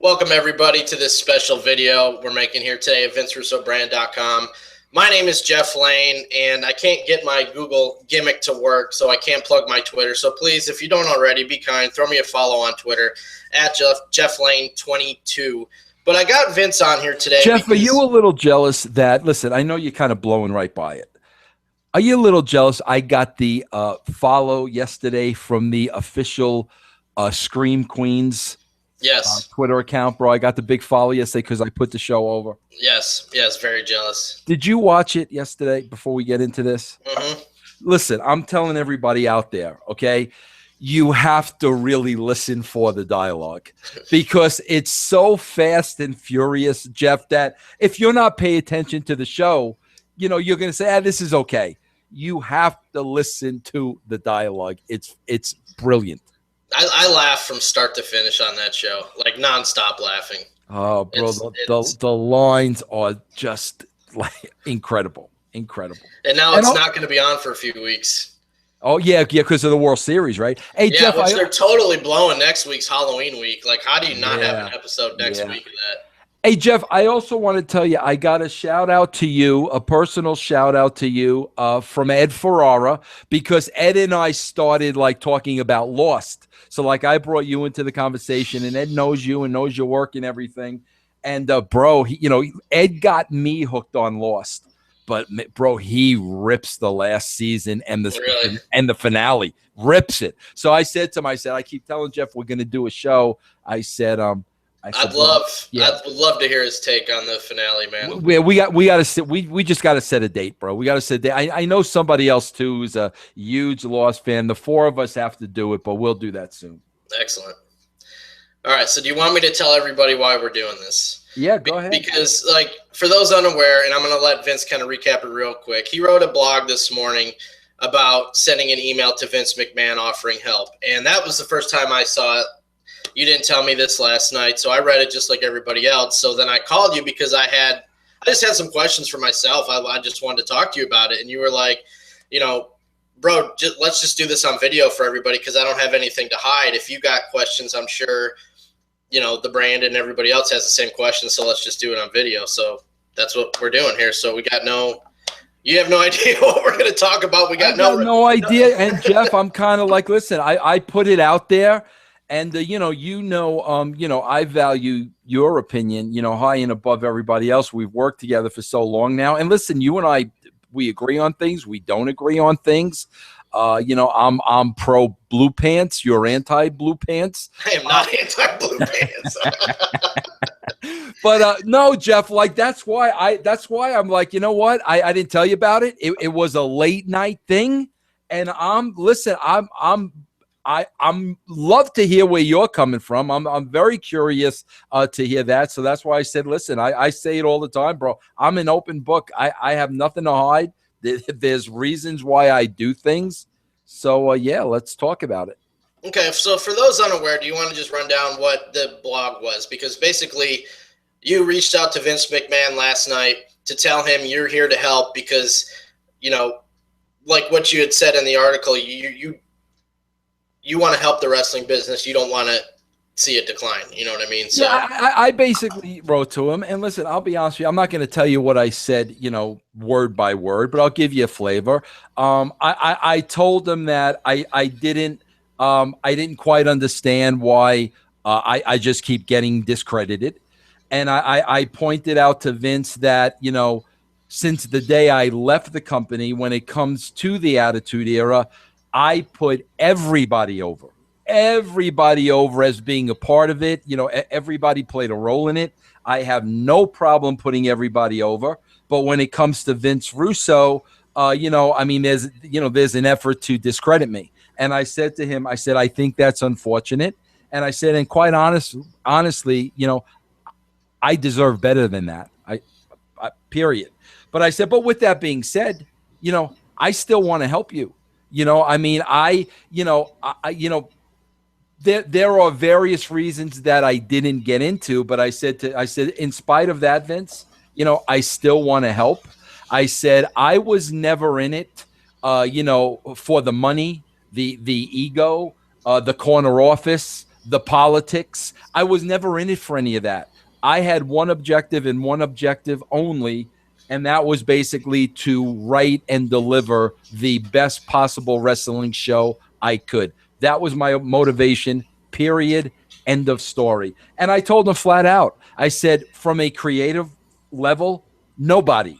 Welcome, everybody, to this special video we're making here today at VinceRussoBrand.com. My name is Jeff Lane, and I can't get my Google gimmick to work, so I can't plug my Twitter. So please, if you don't already, be kind. Throw me a follow on Twitter at JeffLane22. But I got Vince on here today. Jeff, are you a little jealous that, listen, I know you're kind of blowing right by it. Are you a little jealous? I got the follow yesterday from the official Scream Queens Twitter account, bro. I got the big follow yesterday because I put the show over. Yes, very jealous. Did you watch it yesterday before we get into this? Mm-hmm. Listen, I'm telling everybody out there, okay? You have to really listen for the dialogue because it's so fast and furious, Jeff, that if you're not paying attention to the show, you know, you're going to say, this is okay. You have to listen to the dialogue. It's brilliant. I laugh from start to finish on that show, like nonstop laughing. Oh, bro, the lines are just like incredible. And now it's not going to be on for a few weeks. Oh, yeah, because of the World Series, right? Hey, yeah, Jeff, they're totally blowing next week's Halloween week. Like, how do you not have an episode next week of that? Hey, Jeff, I also want to tell you, I got a shout out to you, a personal shout out to you from Ed Ferrara, because Ed and I started like talking about Lost. So like I brought you into the conversation, and Ed knows you and knows your work and everything. And bro, Ed got me hooked on Lost. But bro, he rips the last season and the finale, rips it. So I said to him, I keep telling Jeff we're going to do a show. I said, I'd love to hear his take on the finale, man. We got to sit. We just got to set a date, bro. We got to set a date. I know somebody else too who's a huge Lost fan. The four of us have to do it, but we'll do that soon. Excellent. All right. So do you want me to tell everybody why we're doing this? Yeah, go ahead. Because, like, for those unaware, and I'm going to let Vince kind of recap it real quick. He wrote a blog this morning about sending an email to Vince McMahon offering help, and that was the first time I saw it. You didn't tell me this last night, so I read it just like everybody else. So then I called you because I just had some questions for myself. I just wanted to talk to you about it, and you were like, bro, let's just do this on video for everybody because I don't have anything to hide. If you got questions, I'm sure the brand and everybody else has the same questions, so let's just do it on video. So that's what we're doing here. So you have no idea what we're going to talk about. We got no idea. And Jeff, I'm kind of like, listen, I put it out there, and I value your opinion, high and above everybody else. We've worked together for so long now. And listen, you and I, we agree on things. We don't agree on things. I'm pro blue pants. You're anti blue pants. I am not anti blue pants. But no, Jeff, like that's why I'm like, you know what? I didn't tell you about it. It was a late night thing. And I'm love to hear where you're coming from. I'm very curious to hear that. So that's why I said, listen, I say it all the time, bro. I'm an open book. I have nothing to hide. There's reasons why I do things. So, let's talk about it. Okay, so for those unaware, do you want to just run down what the blog was? Because basically you reached out to Vince McMahon last night to tell him you're here to help because, like what you had said in the article, you want to help the wrestling business. You don't want to see it decline. You know what I mean? So I basically wrote to him, and listen, I'll be honest with you. I'm not going to tell you what I said, word by word, but I'll give you a flavor. I told him that I didn't quite understand why I just keep getting discredited. And I pointed out to Vince that, since the day I left the company, when it comes to the Attitude Era, I put everybody over as being a part of it. Everybody played a role in it. I have no problem putting everybody over. But when it comes to Vince Russo, there's an effort to discredit me. And I said to him, I think that's unfortunate. And I said, and quite honestly, I deserve better than that. I period. But I said, but with that being said, I still want to help you. There are various reasons that I didn't get into, but I said, in spite of that, Vince, I still want to help. I said, I was never in it, for the money, the ego, the corner office, the politics. I was never in it for any of that. I had one objective and one objective only, and that was basically to write and deliver the best possible wrestling show I could. That was my motivation, period, end of story. And I told them flat out, I said, from a creative level, nobody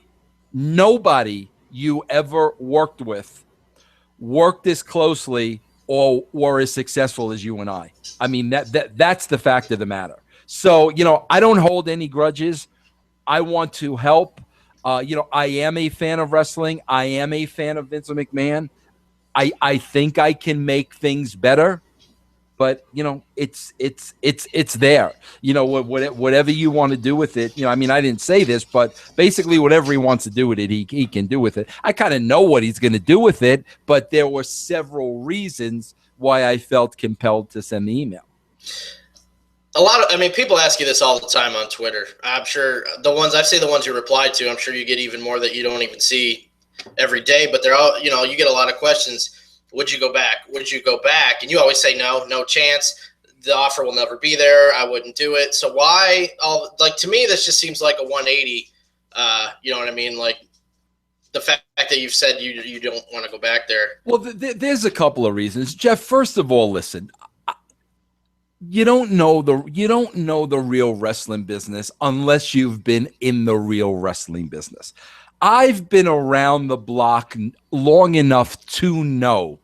you ever worked with worked as closely or were as successful as you and I. I mean, that's the fact of the matter. So, I don't hold any grudges. I want to help. I am a fan of wrestling. I am a fan of Vince McMahon. I think I can make things better, but it's there. Whatever you want to do with it. I mean, I didn't say this, but basically whatever he wants to do with it, he can do with it. I kind of know what he's going to do with it, but there were several reasons why I felt compelled to send the email. People ask you this all the time on Twitter. I'm sure I've seen the ones you replied to, I'm sure you get even more that you don't even see every day, but they're all, you get a lot of questions. Would you go back? Would you go back? And you always say no chance. The offer will never be there. I wouldn't do it. So why? To me, this just seems like a 180. You know what I mean? Like the fact that you've said you don't want to go back there. Well, there's a couple of reasons, Jeff. First of all, listen. You don't know the real wrestling business unless you've been in the real wrestling business. I've been around the block long enough to know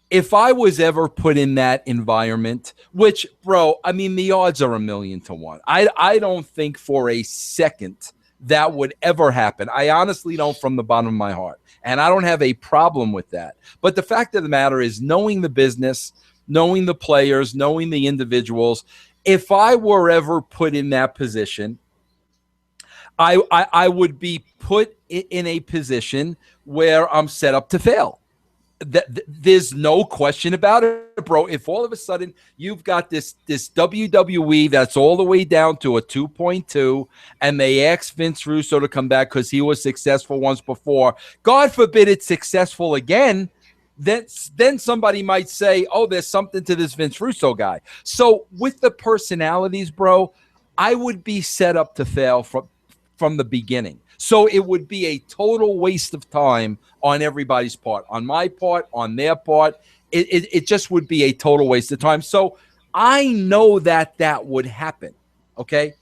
if I was ever put in that environment, which, bro, I mean, the odds are 1,000,000 to 1. I don't think for a second that would ever happen. I honestly don't, from the bottom of my heart. And I don't have a problem with that. But the fact of the matter is, knowing the business, knowing the players, knowing the individuals, if I were ever put in that position, I would be put in a position where I'm set up to fail. There's no question about it, bro. If all of a sudden you've got this WWE that's all the way down to a 2.2, and they ask Vince Russo to come back because he was successful once before, God forbid it's successful again, then somebody might say, oh, there's something to this Vince Russo guy. So with the personalities, bro, I would be set up to fail from the beginning. So it would be a total waste of time on everybody's part, on my part, on their part. It just would be a total waste of time. So I know that would happen, okay?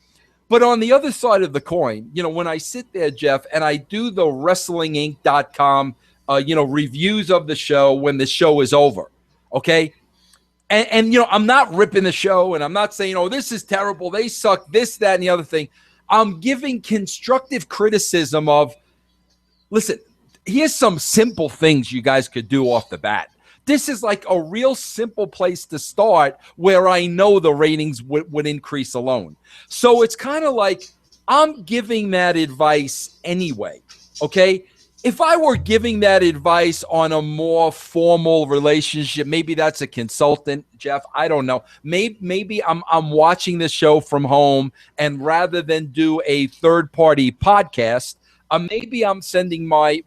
But on the other side of the coin, when I sit there, Jeff, and I do the WrestlingInc.com, reviews of the show when the show is over, okay? And I'm not ripping the show, and I'm not saying, oh, this is terrible, they suck, this, that, and the other thing. I'm giving constructive criticism of, listen, here's some simple things you guys could do off the bat. This is like a real simple place to start where I know the ratings would increase alone. So it's kind of like I'm giving that advice anyway, okay? If I were giving that advice on a more formal relationship, maybe that's a consultant, Jeff. I don't know. Maybe I'm watching the show from home, and rather than do a third-party podcast, maybe I'm sending my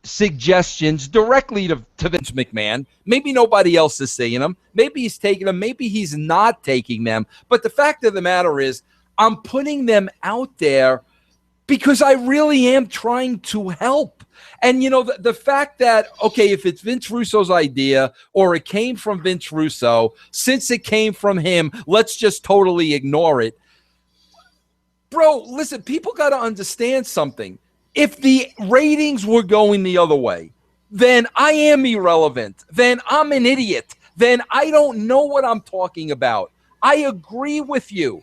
suggestions directly to Vince McMahon. Maybe nobody else is seeing them. Maybe he's taking them. Maybe he's not taking them. But the fact of the matter is, I'm putting them out there because I really am trying to help. And, the fact that, okay, if it's Vince Russo's idea or it came from Vince Russo, since it came from him, let's just totally ignore it. Bro, listen, people got to understand something. If the ratings were going the other way, then I am irrelevant. Then I'm an idiot. Then I don't know what I'm talking about. I agree with you.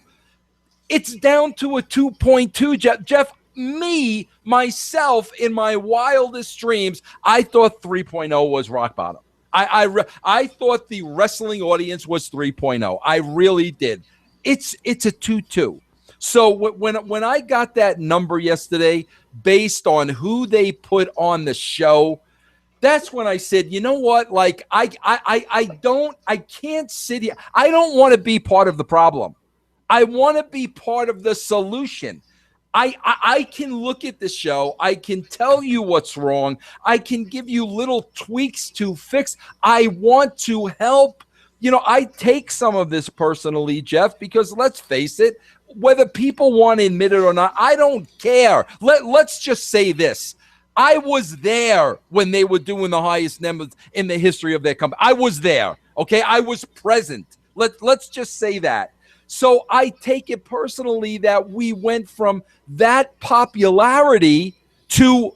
It's down to a 2.2, Jeff. Myself, in my wildest dreams, I thought 3.0 was rock bottom. I thought the wrestling audience was 3.0. I really did. It's a 2.2. So when I got that number yesterday, based on who they put on the show, that's when I said, you know what? Like I can't sit here. I don't want to be part of the problem. I want to be part of the solution. I can look at the show. I can tell you what's wrong. I can give you little tweaks to fix. I want to help. I take some of this personally, Jeff, because let's face it, whether people want to admit it or not, I don't care. Let's just say this. I was there when they were doing the highest numbers in the history of their company. I was there. Okay. I was present. Let's just say that. So I take it personally that we went from that popularity to,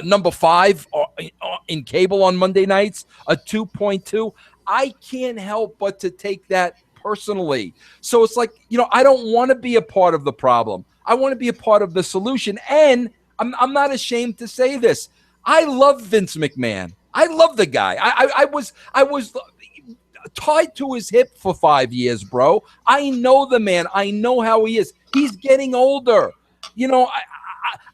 number 5 in cable on Monday nights, a 2.2. I can't help but to take that personally. So it's like, I don't want to be a part of the problem. I want to be a part of the solution. And I'm not ashamed to say this. I love Vince McMahon. I love the guy. I was tied to his hip for 5 years, bro. I know the man. I know how he is. He's getting older.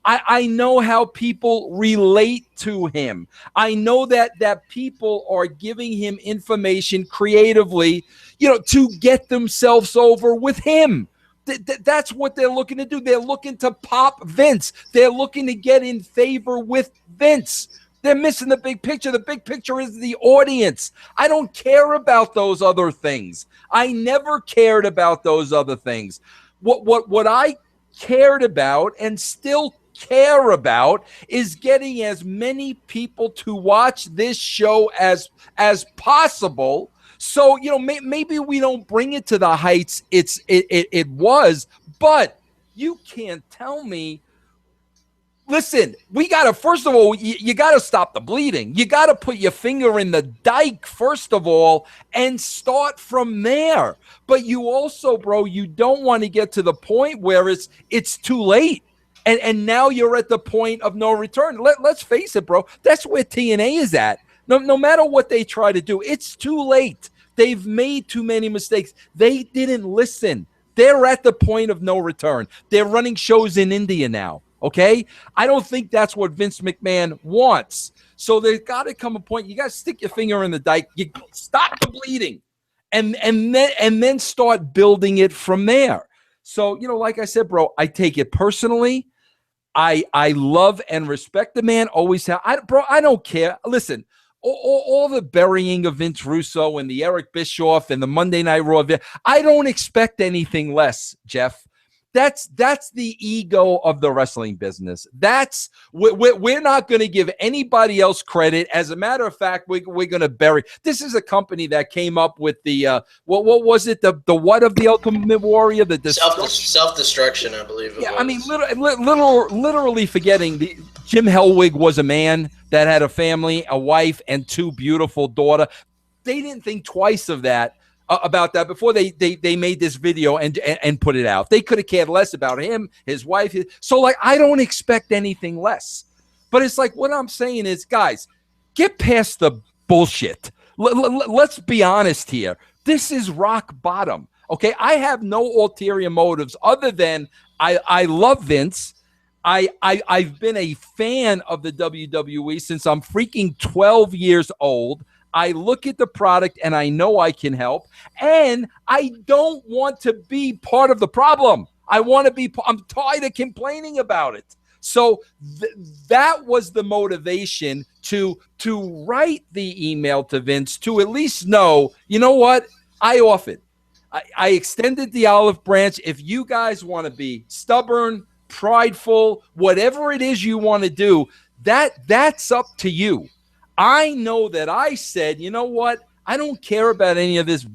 I know how people relate to him. I know that people are giving him information creatively, to get themselves over with him. That's what they're looking to do. They're looking to pop Vince. They're looking to get in favor with Vince. They're missing the big picture. The big picture is the audience. I don't care about those other things. I never cared about those other things. What I cared about and still care about is getting as many people to watch this show as possible. So, maybe we don't bring it to the heights it was, but you can't tell me. Listen, we got to, first of all, you got to stop the bleeding. You got to put your finger in the dike, first of all, and start from there. But you also, bro, you don't want to get to the point where it's too late. And now you're at the point of no return. Let's face it, bro. That's where TNA is at. No matter what they try to do, it's too late. They've made too many mistakes. They didn't listen. They're at the point of no return. They're running shows in India now. Okay, I don't think that's what Vince McMahon wants. So there's got to come a point. You got to stick your finger in the dike. You stop the bleeding, and then start building it from there. So like I said, bro, I take it personally. I love and respect the man. Always have. I don't care. Listen, all the burying of Vince Russo and the Eric Bischoff and the Monday Night Raw. I don't expect anything less, Jeff. That's the ego of the wrestling business. We're not going to give anybody else credit. As a matter of fact, we're going to bury. This is a company that came up with the what was it? The what of the Ultimate Warrior? The self-destruction, I believe. I mean, literally forgetting Jim Hellwig was a man that had a family, a wife, and 2 beautiful daughters. They didn't think twice of that. About that before they made this video and put it out. They could have cared less about him, his wife. So, like, I don't expect anything less. But it's like, what I'm saying is, guys, get past the bullshit. Let's be honest here. This is rock bottom. Okay, I have no ulterior motives other than I love Vince. I've been a fan of the WWE since I'm freaking 12 years old. I look at the product and I know I can help, and I don't want to be part of the problem. I'm tired of complaining about it. So that was the motivation to write the email to Vince, to at least know, you know what? I offered. I extended the olive branch. If you guys want to be stubborn, prideful, whatever it is you want to do, that's up to you. I know that I said, you know what? I don't care about any of this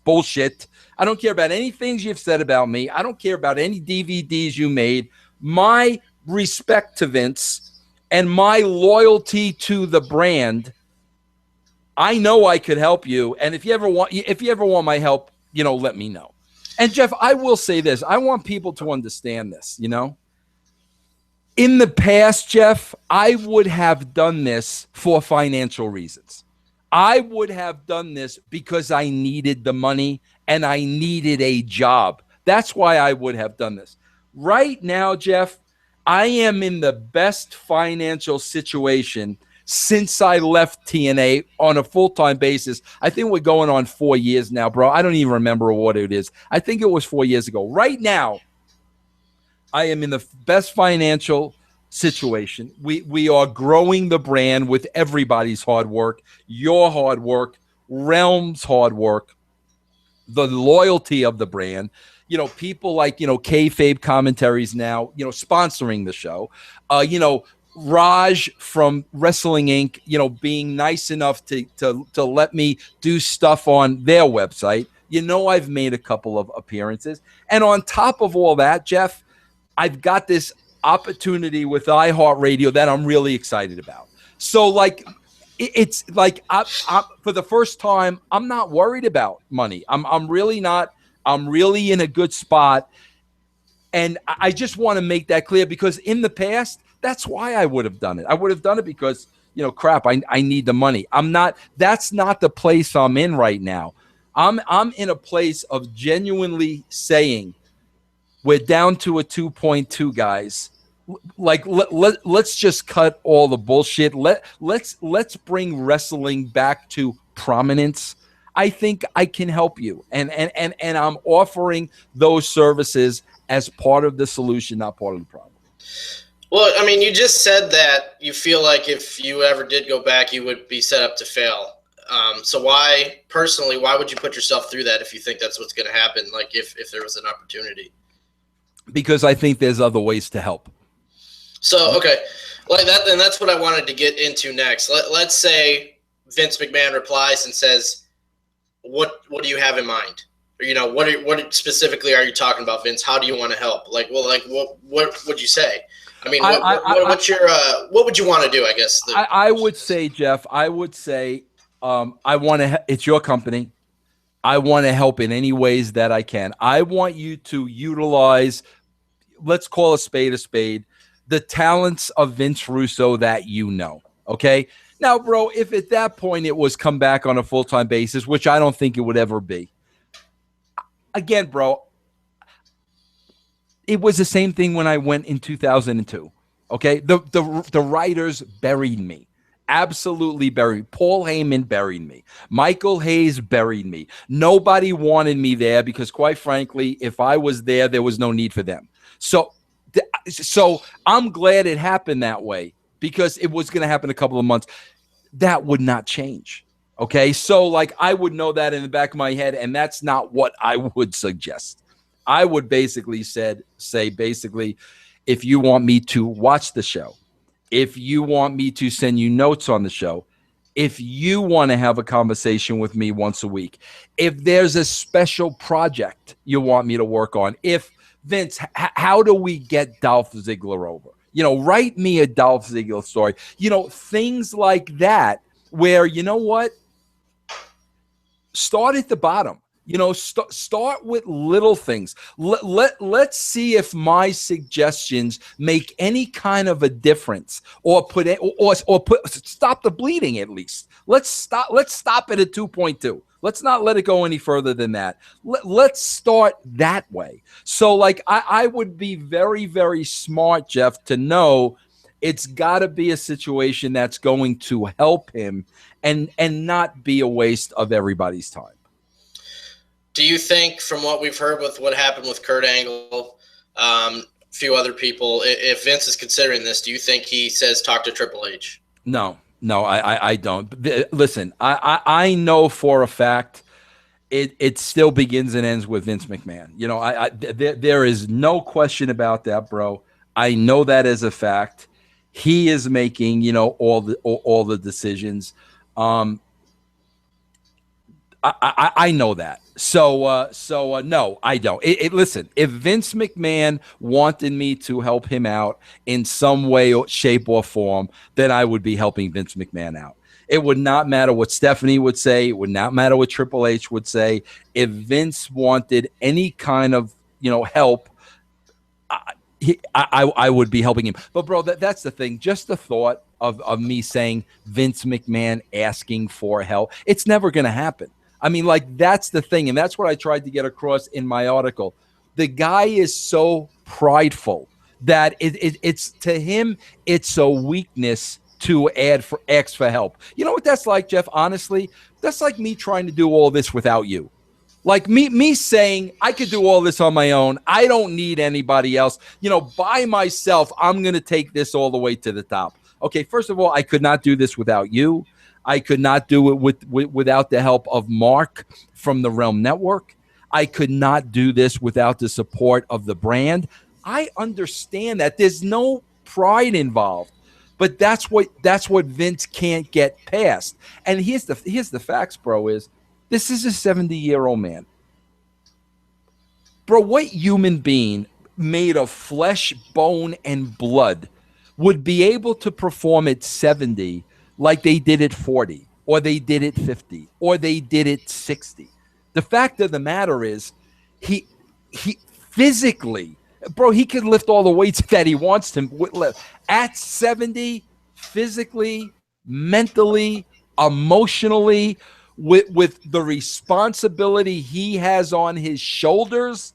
bullshit. I don't care about any things you've said about me. I don't care about any DVDs you made. My respect to Vince and my loyalty to the brand, I know I could help you. And if you ever want my help, let me know. And Jeff, I will say this. I want people to understand this, In the past, Jeff, I would have done this for financial reasons. I would have done this because I needed the money and I needed a job. That's why I would have done this. Right now, Jeff, I am in the best financial situation since I left TNA on a full-time basis. I think we're going on 4 years now, bro. I don't even remember what it is. I think it was 4 years ago. Right now, I am in the best financial situation. We are growing the brand with everybody's hard work, your hard work, Realm's hard work, the loyalty of the brand. People like, kayfabe commentaries now, sponsoring the show. Raj from Wrestling Inc., being nice enough to let me do stuff on their website. I've made a couple of appearances. And on top of all that, Jeff, I've got this opportunity with iHeartRadio that I'm really excited about. So, like, it's like I for the first time, I'm not worried about money. I'm really not. I'm really in a good spot. And I just want to make that clear, because in the past, that's why I would have done it. I would have done it because, crap, I need the money. That's not the place I'm in right now. I'm in a place of genuinely saying, we're down to a 2.2, guys. Like, let's just cut all the bullshit. Let's bring wrestling back to prominence. I think I can help you, and I'm offering those services as part of the solution, not part of the problem. Well, I mean, you just said that you feel like if you ever did go back, you would be set up to fail. So why would you put yourself through that if you think that's what's going to happen? Like if there was an opportunity? Because I think there's other ways to help. So, okay, like that, and that's what I wanted to get into next. Let's say Vince McMahon replies and says, "What do you have in mind? Or, what specifically are you talking about, Vince? How do you want to help? Like, well, like what would you say? I mean, what would you want to do? I guess I would say, Jeff, I would say, I want to. It's your company. I want to help in any ways that I can. I want you to utilize, let's call a spade, the talents of Vince Russo that you know. Okay. Now, bro, if at that point it was come back on a full-time basis, which I don't think it would ever be. Again, bro, it was the same thing when I went in 2002. Okay. The writers buried me. Absolutely buried. Paul Heyman buried me. Michael Hayes buried me. Nobody wanted me there because, quite frankly, if I was there, there was no need for them. So I'm glad it happened that way, because it was going to happen a couple of months. That would not change. Okay. So, like, I would know that in the back of my head, and that's not what I would suggest. I would basically say, if you want me to watch the show, if you want me to send you notes on the show, if you want to have a conversation with me once a week, if there's a special project you want me to work on, if Vince, how do we get Dolph Ziggler over? Write me a Dolph Ziggler story. Things like that, where, you know what? Start at the bottom. Start with little things. Let's see if my suggestions make any kind of a difference, or stop the bleeding at least. Let's stop it at 2.2. Let's not let it go any further than that. Let's start that way. So, like, I would be very, very smart, Jeff, to know it's got to be a situation that's going to help him and not be a waste of everybody's time. Do you think, from what we've heard with what happened with Kurt Angle, a few other people, if Vince is considering this, do you think he says talk to Triple H? No, I don't. Listen, I know for a fact it still begins and ends with Vince McMahon. There is no question about that, bro. I know that as a fact. He is making, all the decisions. I know that. So no, I don't. Listen, if Vince McMahon wanted me to help him out in some way, shape, or form, then I would be helping Vince McMahon out. It would not matter what Stephanie would say. It would not matter what Triple H would say. If Vince wanted any kind of, help, I would be helping him. But, bro, that's the thing. Just the thought of me saying Vince McMahon asking for help, it's never going to happen. I mean, like, that's the thing. And that's what I tried to get across in my article. The guy is so prideful that it's to him, it's a weakness to ask for help. You know what that's like, Jeff? Honestly, that's like me trying to do all this without you. Like me saying I could do all this on my own. I don't need anybody else. By myself, I'm going to take this all the way to the top. Okay, first of all, I could not do this without you. I could not do it without the help of Mark from the Realm Network. I could not do this without the support of the brand. I understand that there's no pride involved, but that's what Vince can't get past. And here's the facts, bro. Is this is a 70-year-old man. Bro, what human being made of flesh, bone, and blood would be able to perform at 70 like they did at 40, or they did at 50, or they did at 60? The fact of the matter is, he physically, bro, he could lift all the weights that he wants to lift. At 70, physically, mentally, emotionally, with the responsibility he has on his shoulders,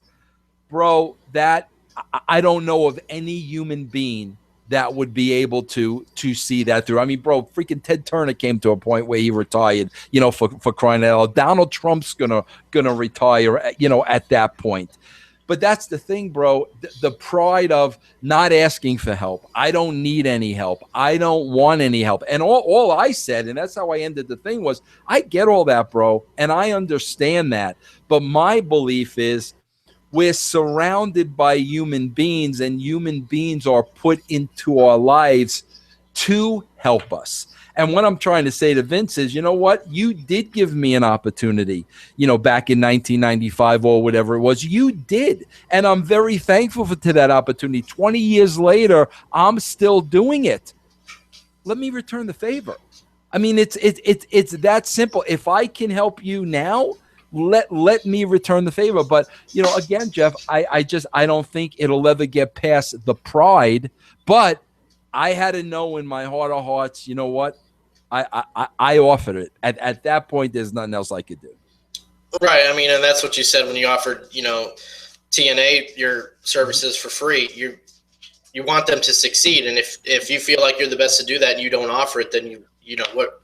bro, that I don't know of any human being that would be able to see that through. I mean, bro, freaking Ted Turner came to a point where he retired, for crying out loud. Donald Trump's gonna retire, at that point. But that's the thing, bro. The pride of not asking for help. I don't need any help. I don't want any help. And all I said, and that's how I ended the thing, was I get all that, bro, and I understand that. But my belief is we're surrounded by human beings, and human beings are put into our lives to help us. And what I'm trying to say to Vince is, you know what? You did give me an opportunity, back in 1995 or whatever it was. You did. And I'm very thankful to that opportunity. 20 years later, I'm still doing it. Let me return the favor. I mean, it's that simple. If I can help you now, let me return the favor. But, again, Jeff, I don't think it'll ever get past the pride. But I had to know in my heart of hearts, you know what? I offered it. At that point, there's nothing else I could do. Right. I mean, and that's what you said when you offered, TNA your services for free. You want them to succeed, and if you feel like you're the best to do that and you don't offer it, then you know what?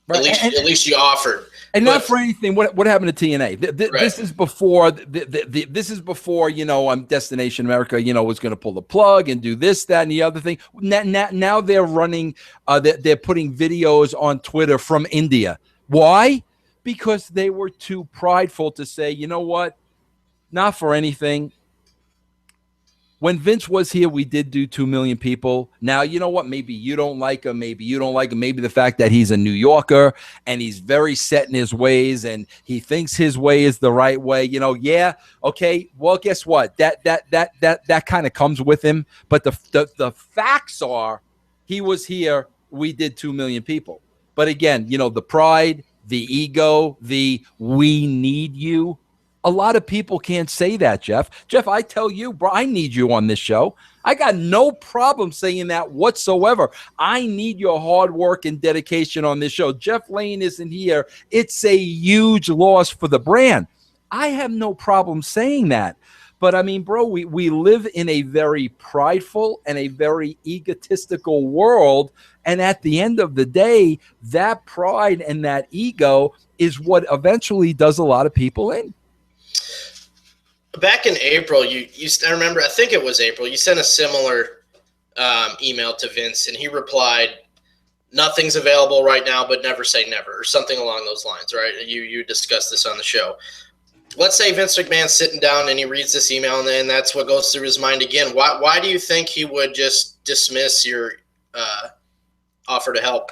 Right. At least you offered. And not for anything. What happened to TNA? This is before. This is before. Destination America. Was going to pull the plug and do this, that, and the other thing. Now they're running. They're putting videos on Twitter from India. Why? Because they were too prideful to say, you know what? Not for anything. When Vince was here, we did do 2 million people. Now, you know what? Maybe you don't like him. Maybe you don't like him. Maybe the fact that he's a New Yorker and he's very set in his ways and he thinks his way is the right way. Yeah. Okay. Well, guess what? That kind of comes with him. But the facts are, he was here. We did 2 million people. But again, the pride, the ego, we need you. A lot of people can't say that, Jeff. Jeff, I tell you, bro, I need you on this show. I got no problem saying that whatsoever. I need your hard work and dedication on this show. Jeff Lane isn't here. It's a huge loss for the brand. I have no problem saying that. But I mean, bro, we live in a very prideful and a very egotistical world. And at the end of the day, that pride and that ego is what eventually does a lot of people in. Back in April, I remember, I think it was April, you sent a similar email to Vince, and he replied, "Nothing's available right now, but never say never," or something along those lines, right? You discussed this on the show. Let's say Vince McMahon's sitting down and he reads this email, and then that's what goes through his mind again. Why do you think he would just dismiss your offer to help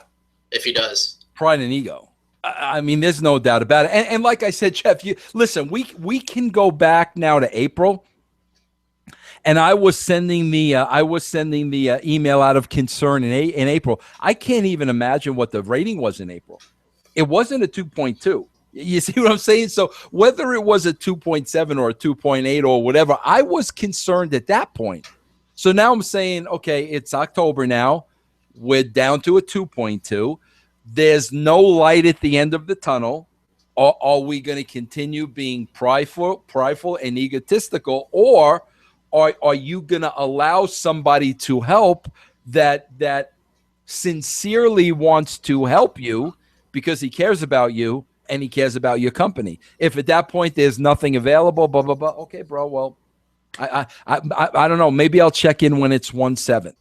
if he does? Pride and ego. I mean, there's no doubt about it. And like I said, Jeff, listen, we can go back now to April. And I was sending the email out of concern in April. I can't even imagine what the rating was in April. It wasn't a 2.2. You see what I'm saying? So whether it was a 2.7 or a 2.8 or whatever, I was concerned at that point. So now I'm saying, okay, it's October now. We're down to a 2.2. There's no light at the end of the tunnel. Are we going to continue being prideful and egotistical, or are you going to allow somebody to help that sincerely wants to help you because he cares about you, and he cares about your company. If at that point there's nothing available, blah blah blah. Okay, bro. Well, I don't know. Maybe I'll check in when it's 1-7.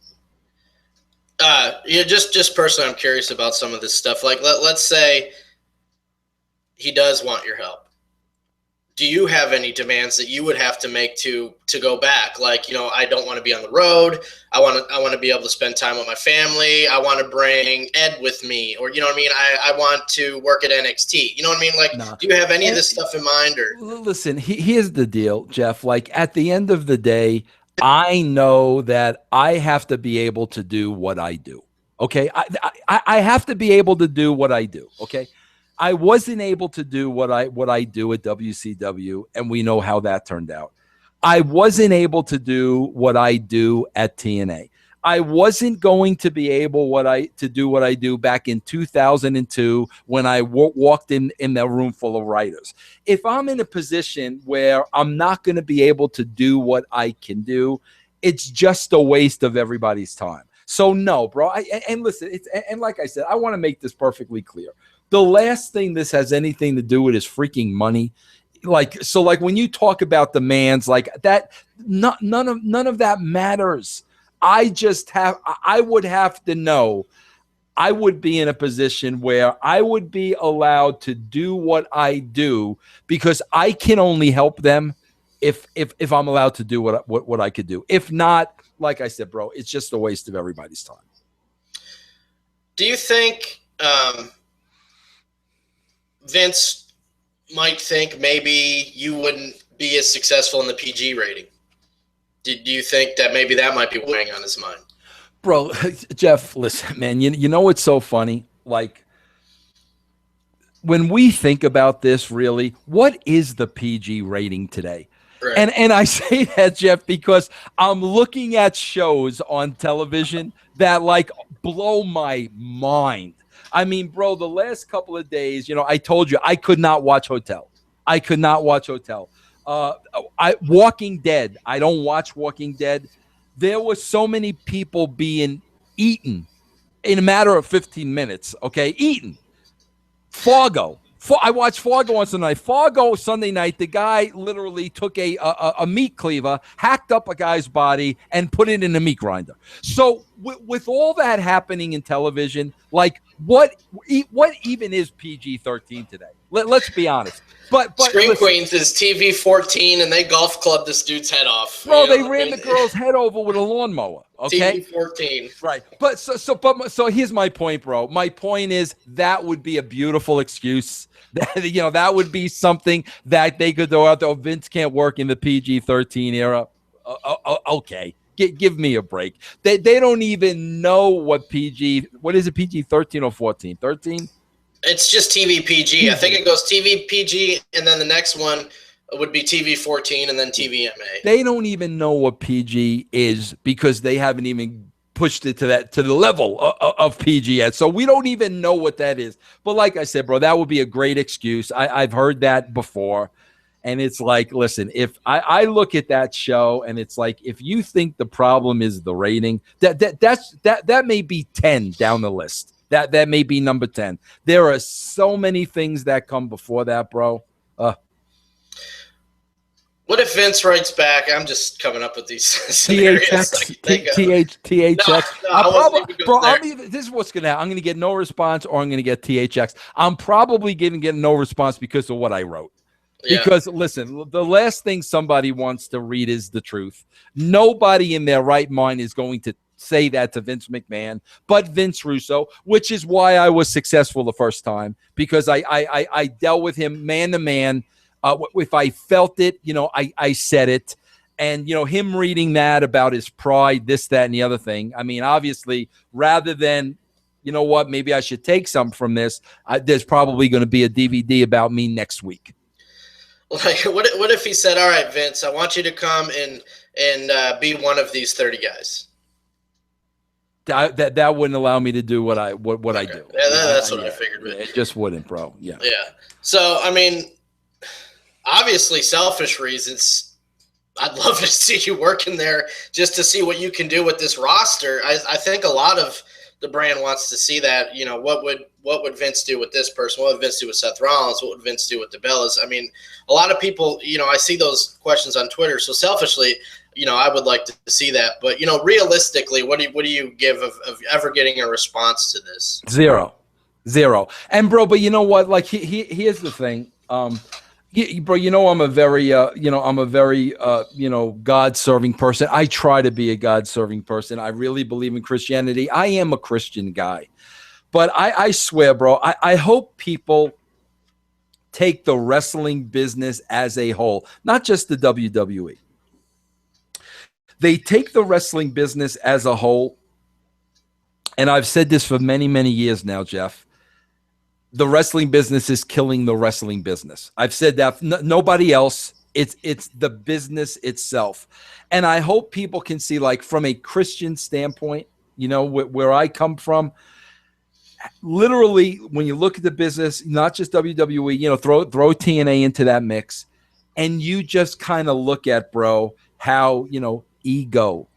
Yeah, just personally, I'm curious about some of this stuff. Like, let's say he does want your help. Do you have any demands that you would have to make to go back? Like, I don't want to be on the road. I want to be able to spend time with my family. I want to bring Ed with me, or I want to work at NXT. You know what I mean? Like, nah. Do you have any of this stuff in mind? Or listen, here's the deal, Jeff. Like, at the end of the day, I know that I have to be able to do what I do. Okay, I have to be able to do what I do. Okay. I wasn't able to do what I do at WCW, and we know how that turned out. I wasn't able to do what I do at TNA. I wasn't going to be able to do what I do back in 2002 when I walked in the room full of writers. If I'm in a position where I'm not going to be able to do what I can do, it's just a waste of everybody's time. So no, bro. And listen, and like I said, I want to make this perfectly clear. The last thing this has anything to do with is freaking money. Like when you talk about demands like that, none of that matters. I would have to know, I would be in a position where I would be allowed to do what I do because I can only help them if I'm allowed to do what I could do. If not, like I said, bro, it's just a waste of everybody's time. Do you think Vince might think maybe you wouldn't be as successful in the PG rating? Do you think that maybe that might be weighing on his mind? Bro, Jeff, listen, man, you know what's so funny? Like, when we think about this, really, what is the PG rating today? Right. And I say that, Jeff, because I'm looking at shows on television that, like, blow my mind. I mean, bro, the last couple of days, I told you I could not watch Hotel. Walking Dead. I don't watch Walking Dead. There were so many people being eaten in a matter of 15 minutes. Okay, eaten. Fargo. I watched Fargo on Sunday night. Fargo Sunday night, the guy literally took a meat cleaver, hacked up a guy's body, and put it in a meat grinder. So with all that happening in television, like what even is PG-13 today? Let's be honest. But Scream Queens is TV-14, and they golf clubbed this dude's head off. Bro, they ran the girl's head over with a lawnmower. Okay, TV-14. Right. But so here's my point, bro. My point is that would be a beautiful excuse. That would be something that they could throw out there. Oh, Vince can't work in the PG-13 era. Okay. Give me a break. They don't even know what is it, PG-13 or 14? 13? It's just TV PG. I think it goes TV PG, and then the next one would be TV 14, and then TV MA. They don't even know what PG is because they haven't even pushed it to the level of PG yet. So we don't even know what that is. But like I said, bro, that would be a great excuse. I've heard that before. And it's like, listen, if I look at that show and it's like, if you think the problem is the rating, that may be 10 down the list. That may be number 10. There are so many things that come before that, bro. What if Vince writes back? I'm just coming up with these scenarios. THX. This is what's going to happen. I'm going to get no response, or I'm going to get THX. I'm probably going to get no response because of what I wrote. Yeah. Because, listen, the last thing somebody wants to read is the truth. Nobody in their right mind is going to say that to Vince McMahon, but Vince Russo, which is why I was successful the first time, because I dealt with him man to man. If I felt it, I said it. And, him reading that about his pride, this, that, and the other thing. I mean, obviously, rather than, maybe I should take some from this, there's probably going to be a DVD about me next week. Like, what if he said, all right, Vince, I want you to come and be one of these 30 guys? That wouldn't allow me to do what I do. Yeah, that's what I figured. It just wouldn't, bro. Yeah. Yeah. So, I mean, obviously, selfish reasons, I'd love to see you working there just to see what you can do with this roster. I think a lot of the brand wants to see that. What would what would Vince do with this person? What would Vince do with Seth Rollins? What would Vince do with the Bellas? I mean, a lot of people, I see those questions on Twitter. So selfishly, I would like to see that. But, realistically, what do you give of ever getting a response to this? Zero. And bro, but you know what? Like, here's the thing. Bro, I'm a very, God-serving person. I try to be a God-serving person. I really believe in Christianity. I am a Christian guy. But I swear, bro, I hope people take the wrestling business as a whole, not just the WWE. They take the wrestling business as a whole, and I've said this for many, many years now, Jeff. The wrestling business is killing the wrestling business. I've said that. Nobody else. It's the business itself. And I hope people can see, like, from a Christian standpoint, where I come from, literally, when you look at the business, not just WWE, throw TNA into that mix, and you just kind of look at, bro, how, ego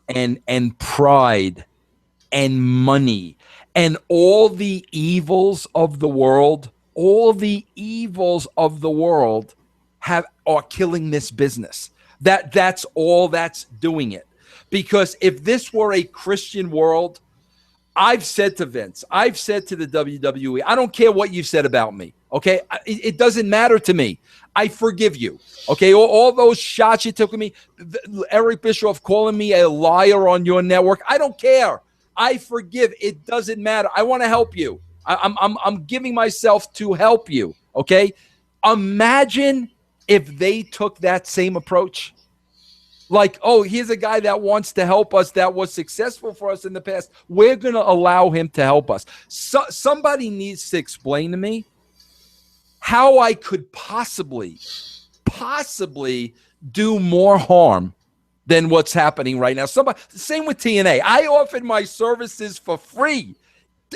and pride and money and all the evils of the world, are killing this business. That's all that's doing it. Because if this were a Christian world, I've said to Vince, I've said to the WWE, I don't care what you've said about me, okay? It doesn't matter to me. I forgive you, okay? All those shots you took at me, Eric Bischoff calling me a liar on your network, I don't care. I forgive. It doesn't matter. I want to help you. I'm giving myself to help you, okay? Imagine if they took that same approach. Like, oh, here's a guy that wants to help us, that was successful for us in the past. We're going to allow him to help us. So, somebody needs to explain to me how I could possibly do more harm than what's happening right now. Same with TNA. I offered my services for free.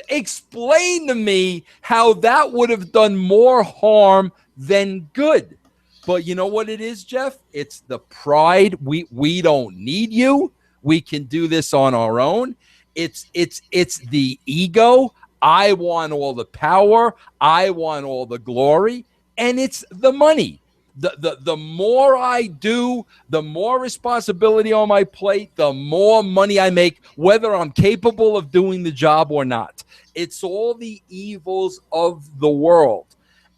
Explain to me how that would have done more harm than good. But you know what it is, Jeff? It's the pride. We don't need you. We can do this on our own. It's the ego. I want all the power. I want all the glory. And it's the money. The more I do, the more responsibility on my plate, the more money I make, whether I'm capable of doing the job or not. It's all the evils of the world.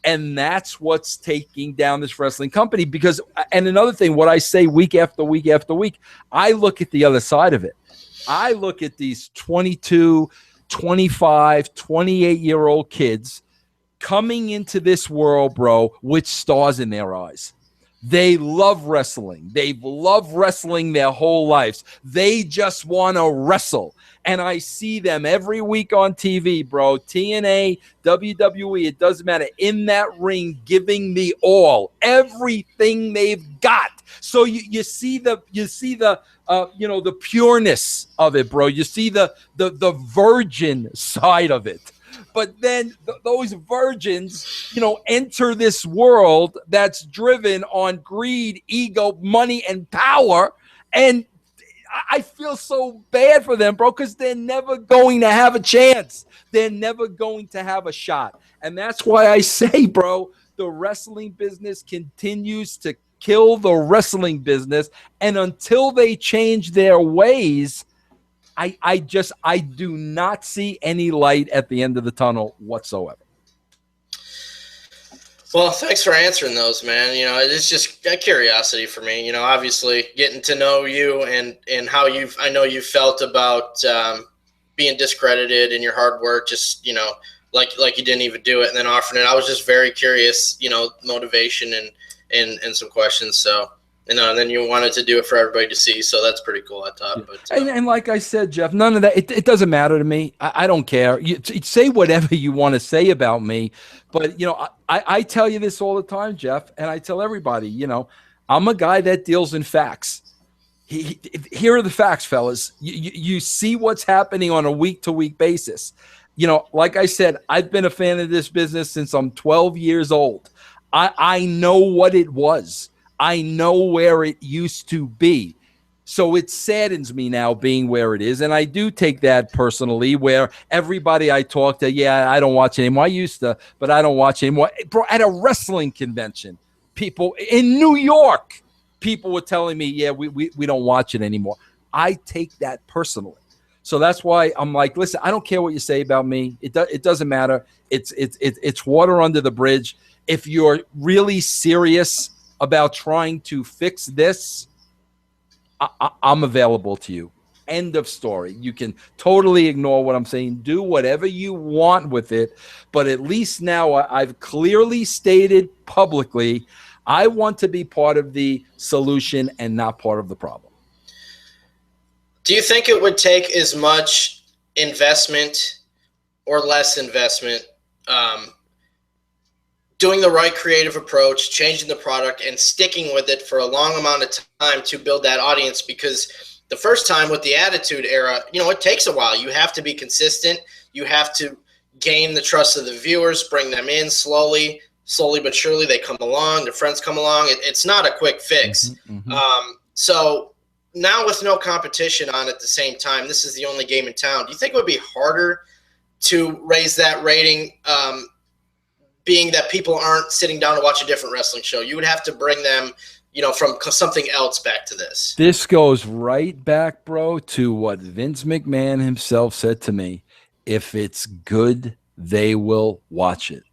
And that's what's taking down this wrestling company. Because, and another thing, what I say week after week after week, I look at the other side of it. I look at these 22, 25, 28-year-old kids coming into this world, bro, with stars in their eyes. They love wrestling. They've loved wrestling their whole lives. They just want to wrestle. And I see them every week on TV, bro. TNA, WWE, it doesn't matter. In that ring, giving the all, everything they've got. So you see the the pureness of it, bro. You see the virgin side of it. But then those virgins, enter this world that's driven on greed, ego, money, and power. And I feel so bad for them, bro, because they're never going to have a chance. They're never going to have a shot. And that's why I say, bro, the wrestling business continues to kill the wrestling business. And until they change their ways, I do not see any light at the end of the tunnel whatsoever. Well, thanks for answering those, man. It's just a curiosity for me. Obviously getting to know you and how I know you felt about being discredited and your hard work. Just like you didn't even do it, and then offering it. I was just very curious. Motivation and some questions. So. And then you wanted to do it for everybody to see, so that's pretty cool, I thought. But and like I said, Jeff, none of that. It doesn't matter to me. I don't care. You say whatever you want to say about me, but I tell you this all the time, Jeff, and I tell everybody, I'm a guy that deals in facts. Here are the facts, fellas. You see what's happening on a week-to-week basis. Like I said, I've been a fan of this business since I'm 12 years old. I know what it was. I know where it used to be. So it saddens me now being where it is. And I do take that personally, where everybody I talk to, yeah, I don't watch anymore. I used to, but I don't watch anymore. Bro, at a wrestling convention, people in New York, people were telling me, yeah, we don't watch it anymore. I take that personally. So that's why I'm like, listen, I don't care what you say about me. It doesn't matter. It's water under the bridge. If you're really serious about trying to fix this, I'm available to you. End of story. You can totally ignore what I'm saying. Do whatever you want with it. But at least now I've clearly stated publicly, I want to be part of the solution and not part of the problem. Do you think it would take as much investment or less investment, doing the right creative approach, changing the product, and sticking with it for a long amount of time to build that audience? Because the first time with the Attitude Era, it takes a while. You have to be consistent. You have to gain the trust of the viewers, bring them in slowly but surely. They come along, their friends come along. It's not a quick fix. So now with no competition on at the same time, this is the only game in town. Do you think it would be harder to raise that rating, being that people aren't sitting down to watch a different wrestling show? You would have to bring them, from something else back to this. This goes right back, bro, to what Vince McMahon himself said to me. If it's good, they will watch it.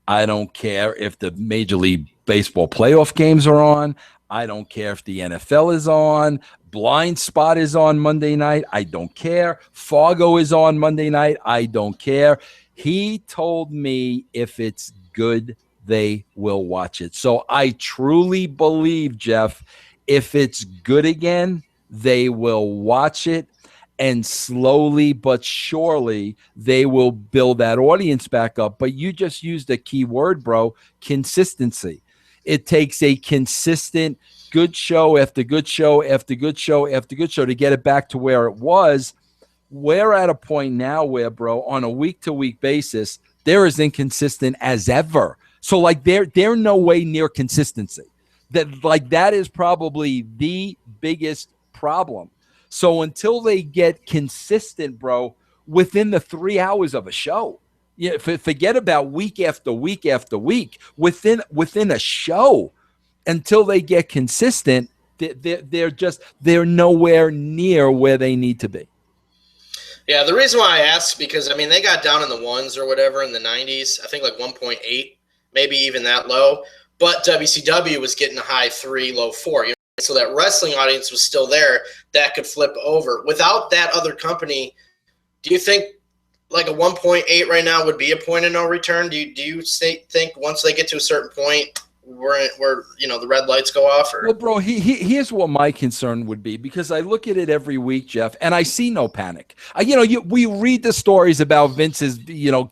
I don't care if the Major League Baseball playoff games are on. I don't care if the NFL is on. Blind Spot is on Monday night. I don't care. Fargo is on Monday night. I don't care. He told me if it's good, they will watch it. So I truly believe, Jeff, if it's good again, they will watch it. And slowly but surely, they will build that audience back up. But you just used a key word, bro, consistency. It takes a consistent good show after good show after good show after good show to get it back to where it was. We're at a point now where, bro, on a week-to-week basis, they're as inconsistent as ever. So, like, they're no way near consistency. That is probably the biggest problem. So until they get consistent, bro, within the 3 hours of a show, forget about week after week after week, within a show, until they get consistent, they're nowhere near where they need to be. Yeah, the reason why I asked, because, they got down in the ones or whatever in the 90s, I think like 1.8, maybe even that low. But WCW was getting a high 3, low 4. So that wrestling audience was still there that could flip over. Without that other company, do you think like a 1.8 right now would be a point of no return? Do you think once they get to a certain point, where the red lights go off? Or? Well, bro, here's what my concern would be, because I look at it every week, Jeff, and I see no panic. We read the stories about Vince's,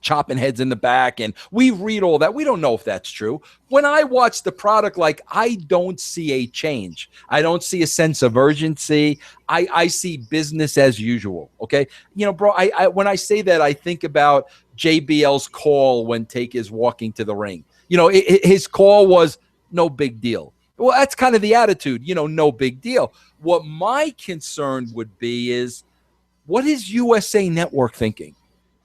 chopping heads in the back, and we read all that. We don't know if that's true. When I watch the product, I don't see a change. I don't see a sense of urgency. I see business as usual. Okay, bro. I when I say that, I think about JBL's call when Take is walking to the ring. His call was no big deal. Well, that's kind of the attitude, no big deal. What my concern would be is, what is USA Network thinking?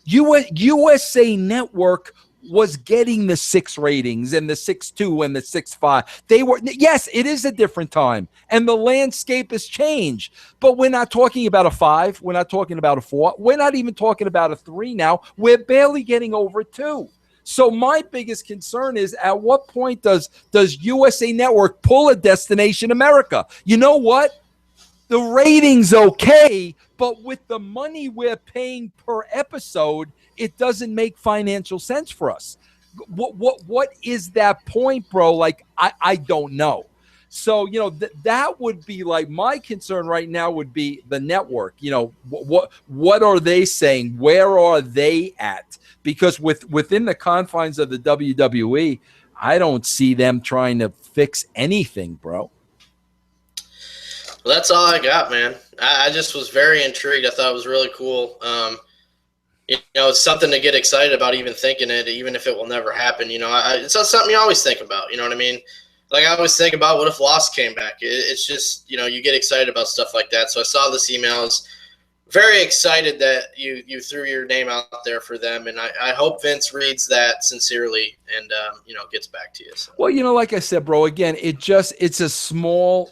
USA Network was getting the 6 ratings and the 6.2 and the 6.5. Yes, it is a different time, and the landscape has changed. But we're not talking about a 5. We're not talking about a 4. We're not even talking about a 3 now. We're barely getting over 2. So my biggest concern is, at what point does USA Network pull a Destination America? You know what? The ratings okay, but with the money we're paying per episode, it doesn't make financial sense for us. What is that point, bro? I don't know. So, that would be like my concern right now would be the network. What are they saying? Where are they at? Because within the confines of the WWE, I don't see them trying to fix anything, bro. Well, that's all I got, man. I just was very intrigued. I thought it was really cool. It's something to get excited about, even thinking it, even if it will never happen. It's not something you always think about. You know what I mean? like I always think about what if Lost came back. It's just, you know, you get excited about stuff like that. So I saw this email. I was very excited that you threw your name out there for them, and I hope Vince reads that sincerely and you know, gets back to you. So. Well, you know, like I said, bro, again, it's a small,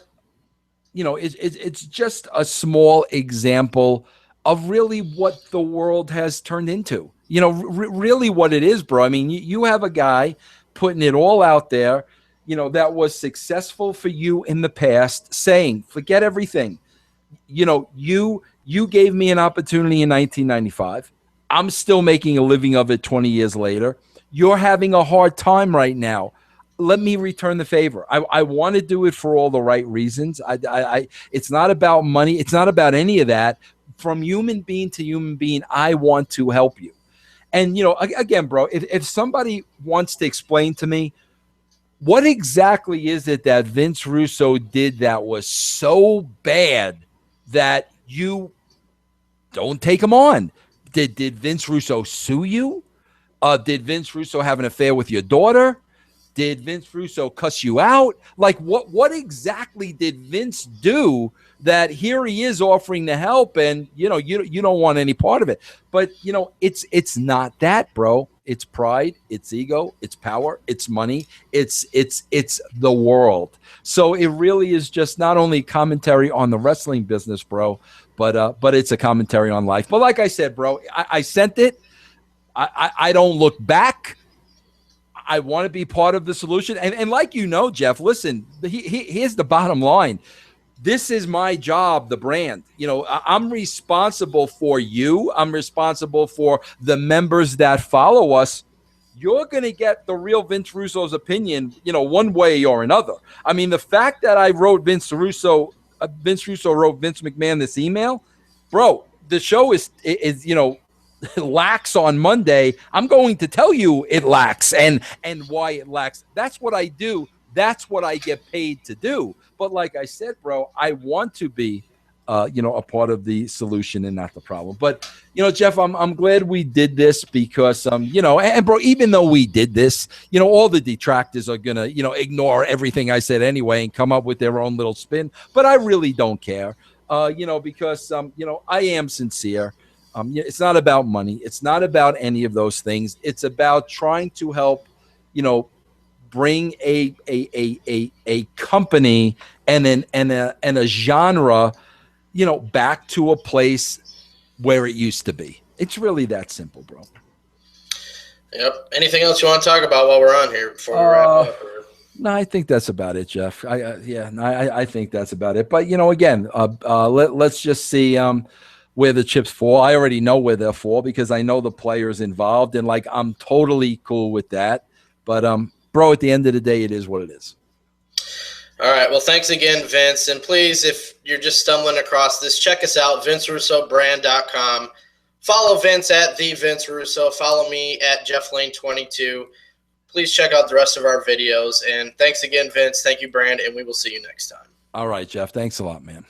you know, it's just a small example of really what the world has turned into. You know, really what it is, bro. I mean, you have a guy putting it all out there, you know, that was successful for you in the past, saying, forget everything. You know, you gave me an opportunity in 1995. I'm still making a living of it 20 years later. You're having a hard time right now. Let me return the favor. I want to do it for all the right reasons. It's not about money. It's not about any of that. From human being to human being, I want to help you. And, you know, again, bro, if somebody wants to explain to me, what exactly is it that Vince Russo did that was so bad that you don't take him on? Did Vince Russo sue you? Did Vince Russo have an affair with your daughter? Did Vince Russo cuss you out? Like, what exactly did Vince do that here he is offering to help, and you know you don't want any part of it? But you know it's not that, bro. It's pride, it's ego, it's power, it's money, it's the world. So it really is just not only commentary on the wrestling business, bro, but it's a commentary on life. But like I said, bro, I sent it. I don't look back. I want to be part of the solution. And like you know, Jeff, listen, here's the bottom line. This is my job, the brand. You know, I'm responsible for you. I'm responsible for the members that follow us. You're going to get the real Vince Russo's opinion, you know, one way or another. I mean, the fact that I wrote Vince Russo wrote Vince McMahon this email, bro, the show is you know, lacks on Monday. I'm going to tell you it lacks and why it lacks. That's what I do. That's what I get paid to do. But like I said, bro, I want to be, you know, a part of the solution and not the problem. But, you know, Jeff, I'm glad we did this because, you know, and bro, even though we did this, you know, all the detractors are going to, you know, ignore everything I said anyway and come up with their own little spin. But I really don't care, you know, because, you know, I am sincere. It's not about money. It's not about any of those things. It's about trying to help, you know, bring a company and a genre, you know, back to a place where it used to be. It's really that simple, bro. Yep. Anything else you want to talk about while we're on here before we wrap up? No, I think that's about it, Jeff. I think that's about it. But you know, again, let's just see where the chips fall. I already know where they'll fall because I know the players involved, and like I'm totally cool with that. But bro, at the end of the day, it is what it is. All right. Well, thanks again, Vince. And please, if you're just stumbling across this, check us out, VinceRussoBrand.com. Follow Vince at the Vince Russo. Follow me at JeffLane22. Please check out the rest of our videos. And thanks again, Vince. Thank you, Brand, and we will see you next time. All right, Jeff. Thanks a lot, man.